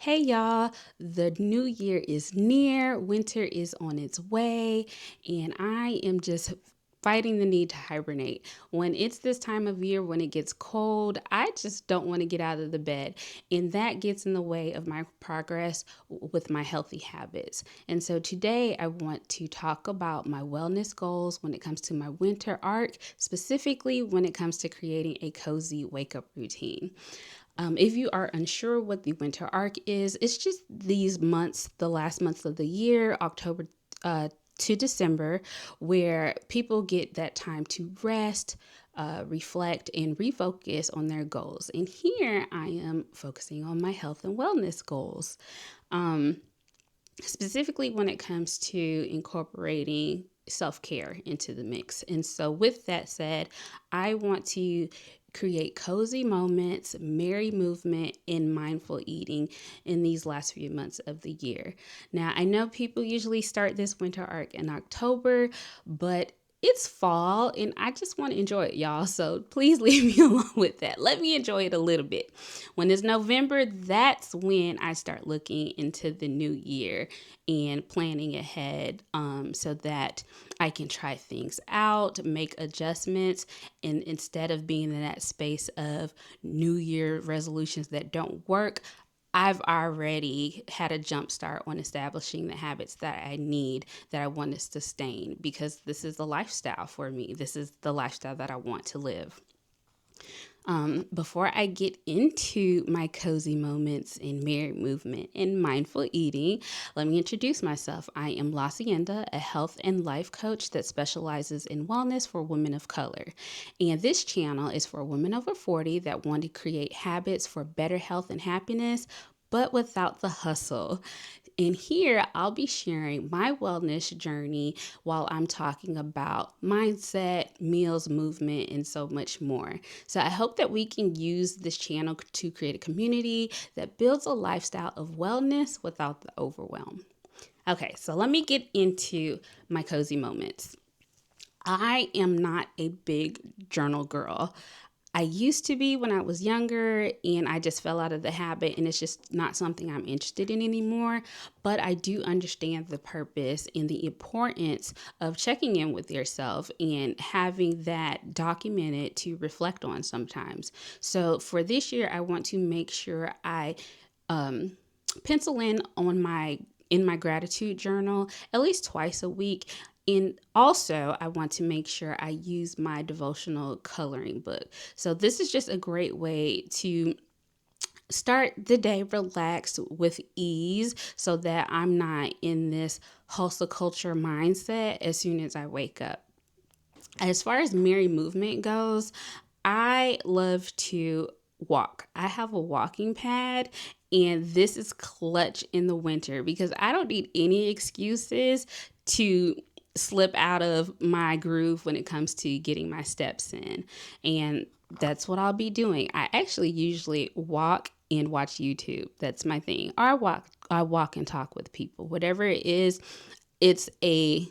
Hey y'all, the new year is near, winter is on its way, and I am just fighting the need to hibernate. When it's this time of year when it gets cold, I just don't want to get out of the bed, and that gets in the way of my progress with my healthy habits. And so today I want to talk about my wellness goals when it comes to my winter arc, specifically when it comes to creating a cozy wake up routine. If you are unsure what the winter arc is, it's just these months, the last months of the year, October to December, where people get that time to rest, reflect, and refocus on their goals. And here I am focusing on my health and wellness goals, specifically when it comes to incorporating self care into the mix. And so, with that said, I want to create cozy moments, merry movement, and mindful eating in these last few months of the year. Now, I know people usually start this winter arc in October, but it's fall and I just want to enjoy it, y'all. So please leave me alone with that. Let me enjoy it a little bit. When it's November, that's when I start looking into the new year and planning ahead, so that I can try things out, make adjustments, and instead of being in that space of new year resolutions that don't work, I've already had a jump start on establishing the habits that I need, that I want to sustain, because this is the lifestyle for me. This is the lifestyle that I want to live. Before I get into my cozy moments in merry movement and mindful eating, let me introduce myself. I am Lacienda, a health and life coach that specializes in wellness for women of color. And this channel is for women over 40 that want to create habits for better health and happiness, but without the hustle. And here I'll be sharing my wellness journey while I'm talking about mindset, meals, movement, and so much more. So I hope that we can use this channel to create a community that builds a lifestyle of wellness without the overwhelm. Okay, so let me get into my cozy moments. I am not a big journal girl. I used to be when I was younger, and I just fell out of the habit, and it's just not something I'm interested in anymore. But I do understand the purpose and the importance of checking in with yourself and having that documented to reflect on sometimes. So for this year, I want to make sure I pencil in my gratitude journal at least twice a week. And also, I want to make sure I use my devotional coloring book. So, this is just a great way to start the day relaxed with ease so that I'm not in this hustle culture mindset as soon as I wake up. As far as merry movement goes, I love to walk. I have a walking pad, and this is clutch in the winter because I don't need any excuses to slip out of my groove when it comes to getting my steps in. And that's what I'll be doing. I actually usually walk and watch YouTube. That's my thing. Or I walk and talk with people. Whatever it is, it's a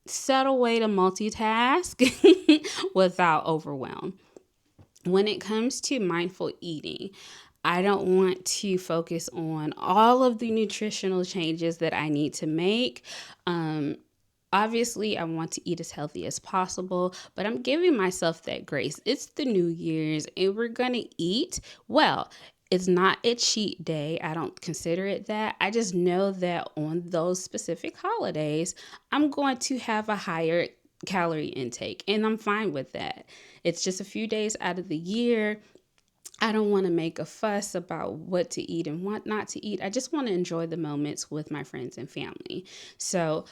subtle way to multitask without overwhelm. When it comes to mindful eating, I don't want to focus on all of the nutritional changes that I need to make. Obviously, I want to eat as healthy as possible, but I'm giving myself that grace. It's the New Year's and we're going to eat well. It's not a cheat day. I don't consider it that. I just know that on those specific holidays, I'm going to have a higher calorie intake, and I'm fine with that. It's just a few days out of the year. I don't want to make a fuss about what to eat and what not to eat. I just want to enjoy the moments with my friends and family. So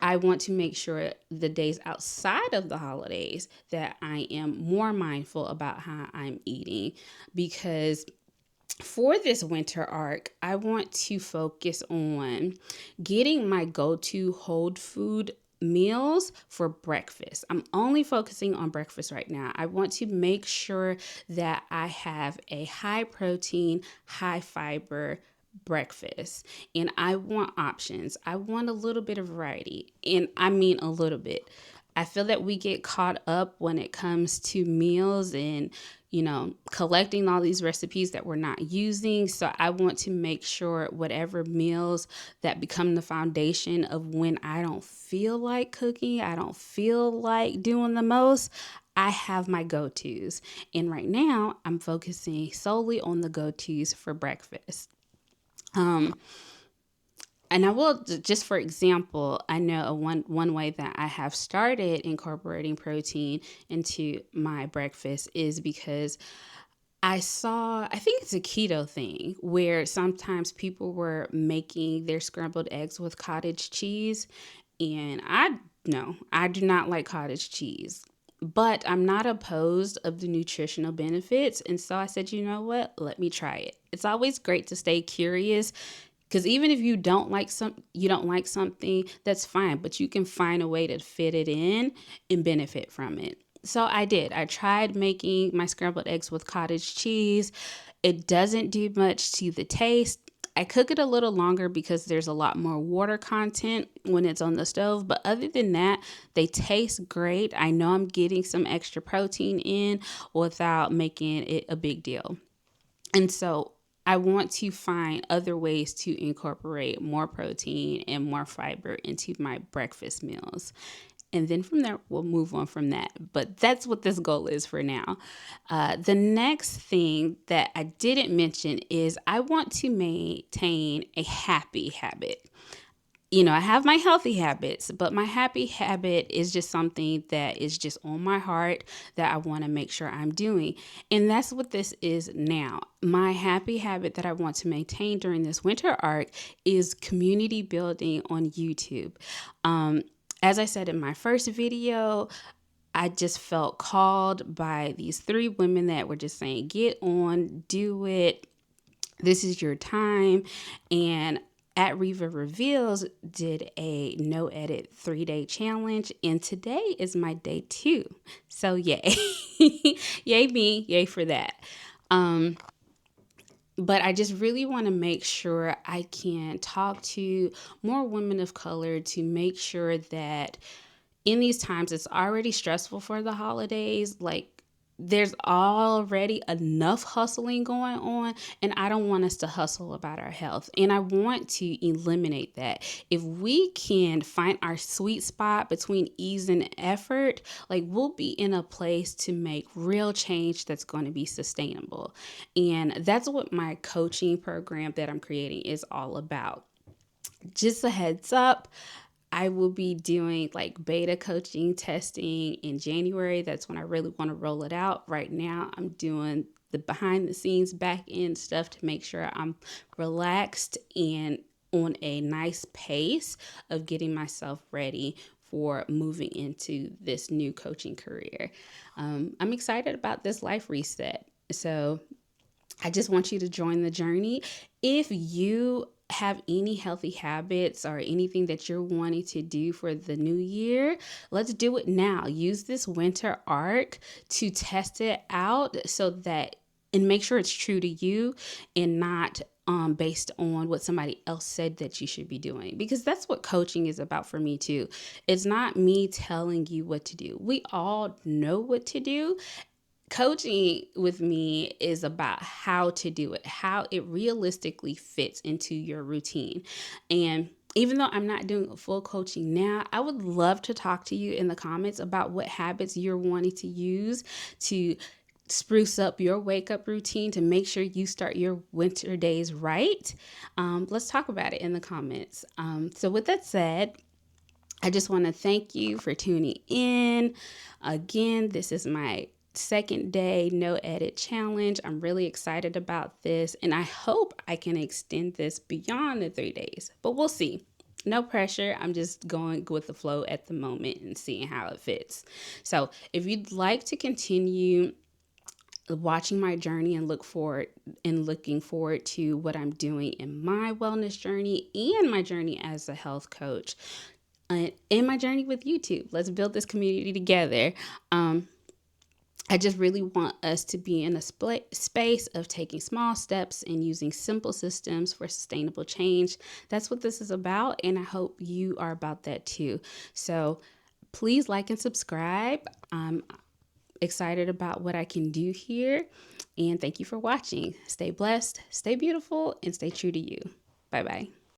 I want to make sure the days outside of the holidays that I am more mindful about how I'm eating, because for this winter arc, I want to focus on getting my go-to whole food meals for breakfast. I'm only focusing on breakfast right now. I want to make sure that I have a high protein, high fiber breakfast, and I want options. I want a little bit of variety, and I mean a little bit. I feel that we get caught up when it comes to meals and collecting all these recipes that we're not using. So I want to make sure whatever meals that become the foundation of when I don't feel like cooking, I don't feel like doing the most, I have my go-tos. And right now I'm focusing solely on the go-tos for breakfast. And I will, just for example, I know one way that I have started incorporating protein into my breakfast is because I think it's a keto thing where sometimes people were making their scrambled eggs with cottage cheese. And no, I do not like cottage cheese, but I'm not opposed of the nutritional benefits. And so I said, you know what? Let me try it. It's always great to stay curious, because even if you don't like something, that's fine, but you can find a way to fit it in and benefit from it. So I did. I tried making my scrambled eggs with cottage cheese. It doesn't do much to the taste. I cook it a little longer because there's a lot more water content when it's on the stove. But other than that, they taste great. I know I'm getting some extra protein in without making it a big deal. And so I want to find other ways to incorporate more protein and more fiber into my breakfast meals. And then from there, we'll move on from that. But that's what this goal is for now. The next thing that I didn't mention is I want to maintain a happy habit. I have my healthy habits, but my happy habit is just something that is just on my heart that I want to make sure I'm doing. And that's what this is now. My happy habit that I want to maintain during this winter arc is community building on YouTube. As I said in my first video, I just felt called by these three women that were just saying, get on, do it. This is your time. And at Riva Reveals did a no edit 3-day challenge, and today is my day 2. So yay. Yay me, yay for that. But I just really want to make sure I can talk to more women of color to make sure that in these times, it's already stressful for the holidays. Like, there's already enough hustling going on, and I don't want us to hustle about our health. And I want to eliminate that. If we can find our sweet spot between ease and effort, like, we'll be in a place to make real change that's going to be sustainable. And that's what my coaching program that I'm creating is all about. Just a heads up, I will be doing like beta coaching testing in January. That's when I really want to roll it out. Right now, I'm doing the behind the scenes back end stuff to make sure I'm relaxed and on a nice pace of getting myself ready for moving into this new coaching career. I'm excited about this life reset. So I just want you to join the journey. If you have any healthy habits or anything that you're wanting to do for the new year, let's do it now. Use this winter arc to test it out and make sure it's true to you and not based on what somebody else said that you should be doing. Because that's what coaching is about for me too. It's not me telling you what to do. We all know what to do. Coaching with me is about how to do it, how it realistically fits into your routine. And even though I'm not doing full coaching now, I would love to talk to you in the comments about what habits you're wanting to use to spruce up your wake up routine to make sure you start your winter days right. Let's talk about it in the comments. So with that said, I just want to thank you for tuning in. Again, this is my second day no edit challenge. I'm really excited about this, and I hope I can extend this beyond the 3 days, but we'll see. No pressure. I'm just going with the flow at the moment and seeing how it fits. So if you'd like to continue watching my journey and looking forward to what I'm doing in my wellness journey and my journey as a health coach, in my journey with YouTube, let's build this community together. I just really want us to be in a space of taking small steps and using simple systems for sustainable change. That's what this is about, and I hope you are about that too. So please like and subscribe. excited about what I can do here. And thank you for watching. Stay blessed, stay beautiful, and stay true to you. Bye bye.